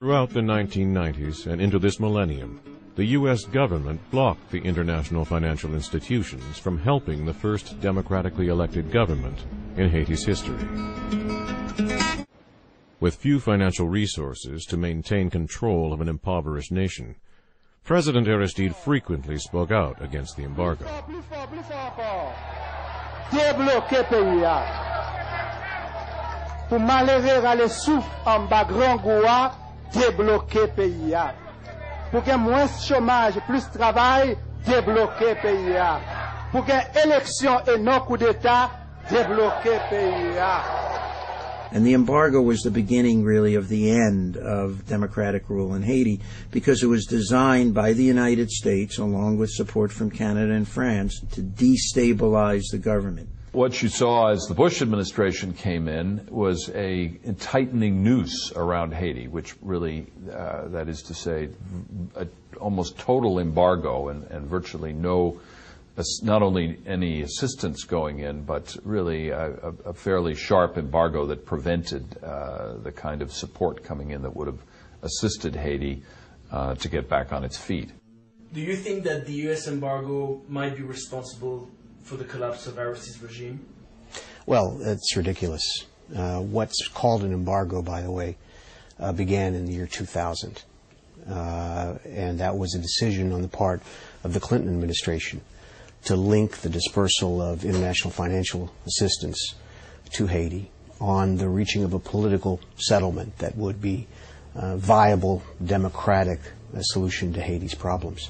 Throughout the 1990s and into this millennium, the U.S. government blocked the international financial institutions from helping the first democratically elected government in Haiti's history. With few financial resources to maintain control of an impoverished nation, President Aristide frequently spoke out against the embargo. Débloquer pays pour malheureux aller souffre en bas grand goua, débloquer pays pour qu'il y ait moins chômage, plus travail, débloquer pays pour qu'il y ait élection et non coup d'état, débloquer pays And the embargo was the beginning, really, of the end of democratic rule in Haiti, because it was designed by the United States, along with support from Canada and France, to destabilize the government. What you saw as the Bush administration came in was a tightening noose around Haiti, which really, that is to say, almost total embargo and virtually no, not only any assistance going in, but really a fairly sharp embargo that prevented the kind of support coming in that would have assisted Haiti to get back on its feet. Do you think that the U.S. embargo might be responsible for the collapse of Aristide's regime? Well, it's ridiculous. What's called an embargo, by the way, began in the year 2000. And that was a decision on the part of the Clinton administration to link the dispersal of international financial assistance to Haiti on the reaching of a political settlement that would be a viable, democratic solution to Haiti's problems.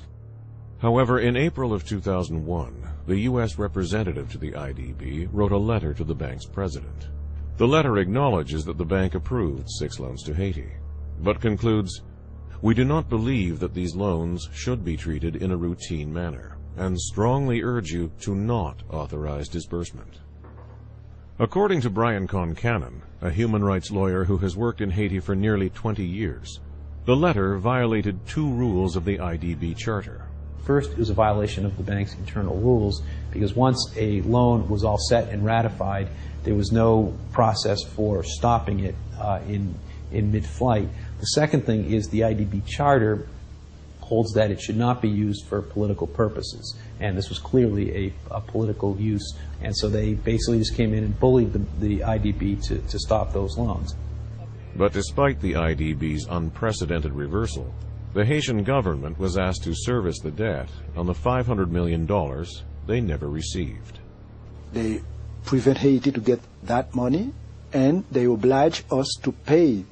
However, in April of 2001, the U.S. representative to the IDB wrote a letter to the bank's president. The letter acknowledges that the bank approved 6 loans to Haiti, but concludes, "We do not believe that these loans should be treated in a routine manner, and strongly urge you to not authorize disbursement." According to Brian Concannon, a human rights lawyer who has worked in Haiti for nearly 20 years, the letter violated 2 rules of the IDB charter. First, it was a violation of the bank's internal rules, because once a loan was all set and ratified, there was no process for stopping it in mid-flight. The second thing is the IDB charter holds that it should not be used for political purposes, and this was clearly a political use, and so they basically just came in and bullied the IDB to stop those loans. But despite the IDB's unprecedented reversal, the Haitian government was asked to service the debt on the $500 million they never received. They prevent Haiti to get that money, and they oblige us to pay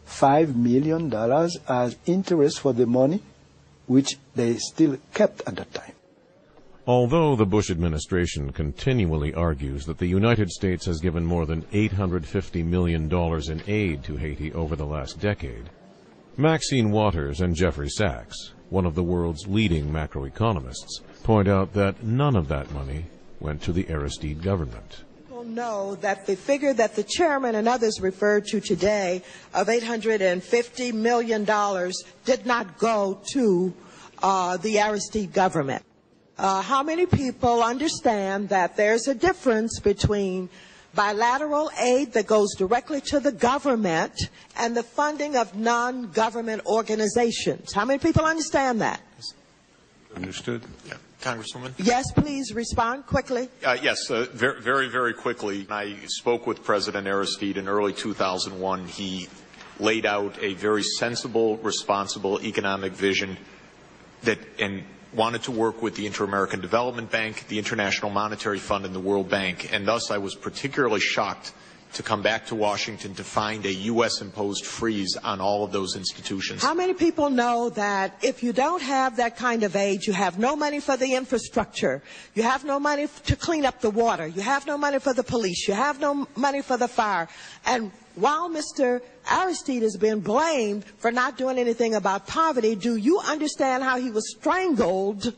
$5 million as interest for the money, which they still kept at that time. Although the Bush administration continually argues that the United States has given more than $850 million in aid to Haiti over the last decade, Maxine Waters and Jeffrey Sachs, one of the world's leading macroeconomists, point out that none of that money went to the Aristide government. People know that the figure that the chairman and others referred to today of $850 million did not go to the Aristide government. How many people understand that there's a difference between bilateral aid that goes directly to the government and the funding of non-government organizations? How many people understand that? Understood. Yeah. Congresswoman? Yes, please respond quickly. Yes, very, very quickly. I spoke with President Aristide in early 2001. He laid out a very sensible, responsible economic vision and wanted to work with the Inter-American Development Bank, the International Monetary Fund, and the World Bank. And thus I was particularly shocked to come back to Washington to find a U.S.-imposed freeze on all of those institutions. How many people know that if you don't have that kind of aid, you have no money for the infrastructure, you have no money to clean up the water, you have no money for the police, you have no money for the fire, and while Mr. Aristide has been blamed for not doing anything about poverty, do you understand how he was strangled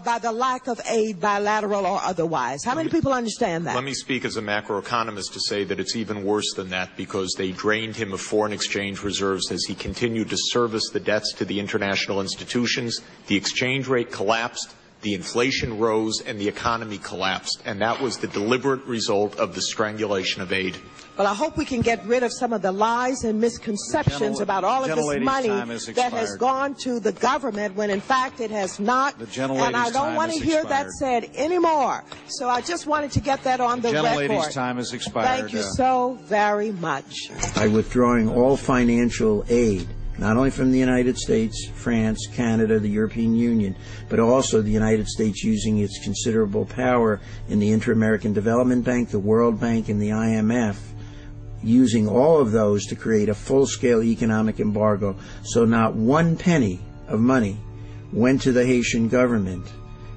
by the lack of aid, bilateral or otherwise? How many people understand that? Let me speak as a macroeconomist to say that it's even worse than that, because they drained him of foreign exchange reserves as he continued to service the debts to the international institutions. The exchange rate collapsed. the inflation rose, and the economy collapsed. And that was the deliberate result of the strangulation of aid. Well, I hope we can get rid of some of the lies and misconceptions about all of this money that has gone to the government when in fact it has not. And I don't want to hear that said anymore. So I just wanted to get that on the record. Gentlelady's time has expired. Thank you so very much. By withdrawing all financial aid, not only from the United States, France, Canada, the European Union, but also the United States using its considerable power in the Inter-American Development Bank, the World Bank, and the IMF, using all of those to create a full-scale economic embargo, so not one penny of money went to the Haitian government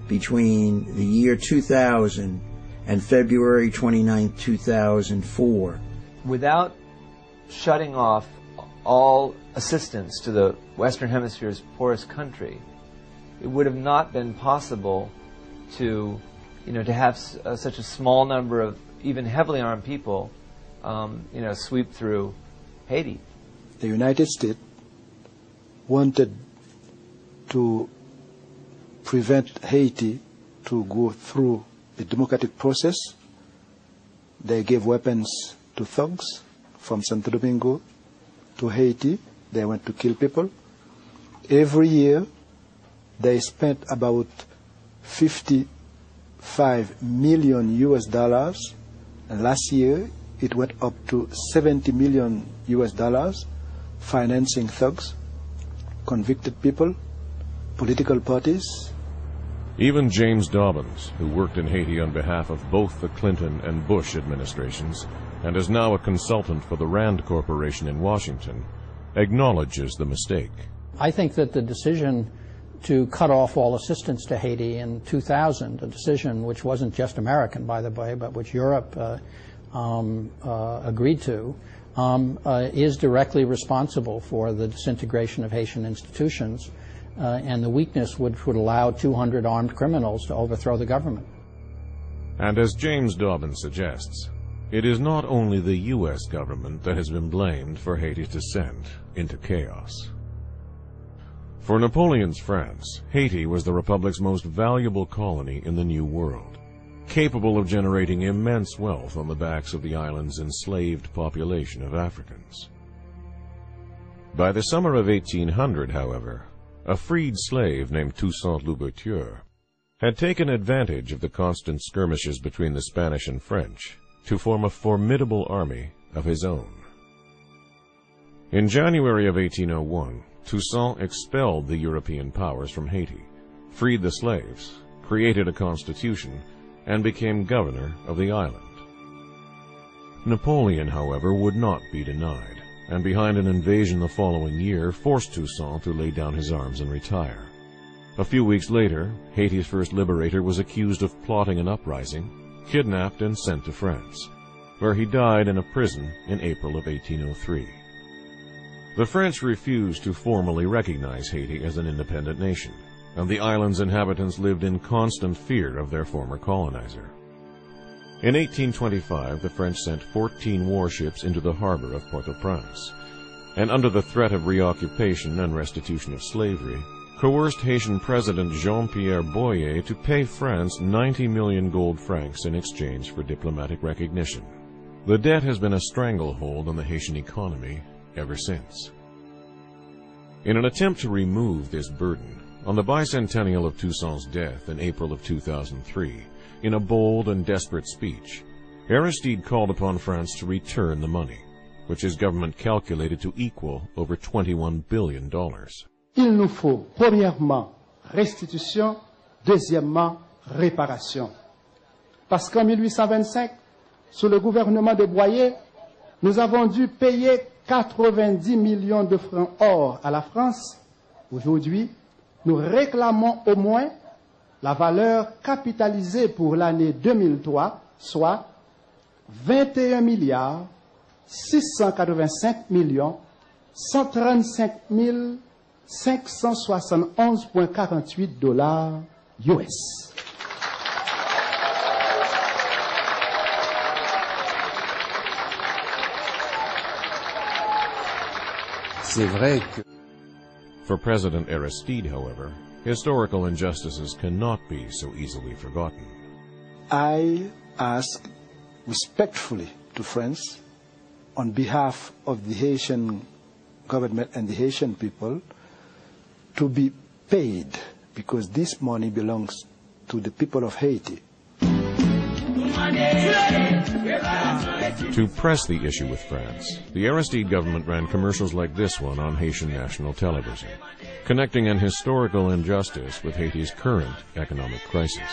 between the year 2000 and February 29, 2004. Without shutting off all assistance to the Western Hemisphere's poorest country, it would have not been possible to have such a small number of even heavily armed people sweep through Haiti. The United States wanted to prevent Haiti to go through a democratic process. They gave weapons to thugs from Santo Domingo to Haiti. They went to kill people. Every year, they spent about $55 million US dollars. And last year, it went up to $70 million US dollars financing thugs, convicted people, political parties. Even James Dobbins, who worked in Haiti on behalf of both the Clinton and Bush administrations and is now a consultant for the Rand Corporation in Washington, acknowledges the mistake. I think that the decision to cut off all assistance to Haiti in 2000, a decision which wasn't just American, by the way, but which Europe agreed to, is directly responsible for the disintegration of Haitian institutions and the weakness which would allow 200 armed criminals to overthrow the government. And as James Dobbins suggests, it is not only the U.S. government that has been blamed for Haiti's descent into chaos. For Napoleon's France, Haiti was the Republic's most valuable colony in the New World, capable of generating immense wealth on the backs of the island's enslaved population of Africans. By the summer of 1800, however, a freed slave named Toussaint Louverture had taken advantage of the constant skirmishes between the Spanish and French to form a formidable army of his own. In January of 1801, Toussaint expelled the European powers from Haiti, freed the slaves, created a constitution, and became governor of the island. Napoleon, however, would not be denied, and behind an invasion the following year forced Toussaint to lay down his arms and retire. A few weeks later, Haiti's first liberator was accused of plotting an uprising, kidnapped and sent to France, where he died in a prison in April of 1803. The French refused to formally recognize Haiti as an independent nation, and the island's inhabitants lived in constant fear of their former colonizer. In 1825, the French sent 14 warships into the harbor of Port-au-Prince, and under the threat of reoccupation and restitution of slavery, coerced Haitian President Jean-Pierre Boyer to pay France 90 million gold francs in exchange for diplomatic recognition. The debt has been a stranglehold on the Haitian economy ever since. In an attempt to remove this burden, on the bicentennial of Toussaint's death in April of 2003, in a bold and desperate speech, Aristide called upon France to return the money, which his government calculated to equal over $21 billion. Il nous faut, premièrement, restitution, deuxièmement, réparation. Parce qu'en 1825, sous le gouvernement de Boyer, nous avons dû payer 90 millions de francs or à la France. Aujourd'hui, nous réclamons au moins la valeur capitalisée pour l'année 2003, soit 21 milliards 685 millions 135 571,48 $ US. C'est vrai que For President Aristide, however, Historical injustices cannot be so easily forgotten. I ask respectfully to France, on behalf of the Haitian government and the Haitian people, to be paid, because this money belongs to the people of Haiti. To press the issue with France, the Aristide government ran commercials like this one on Haitian national television, connecting an historical injustice with Haiti's current economic crisis.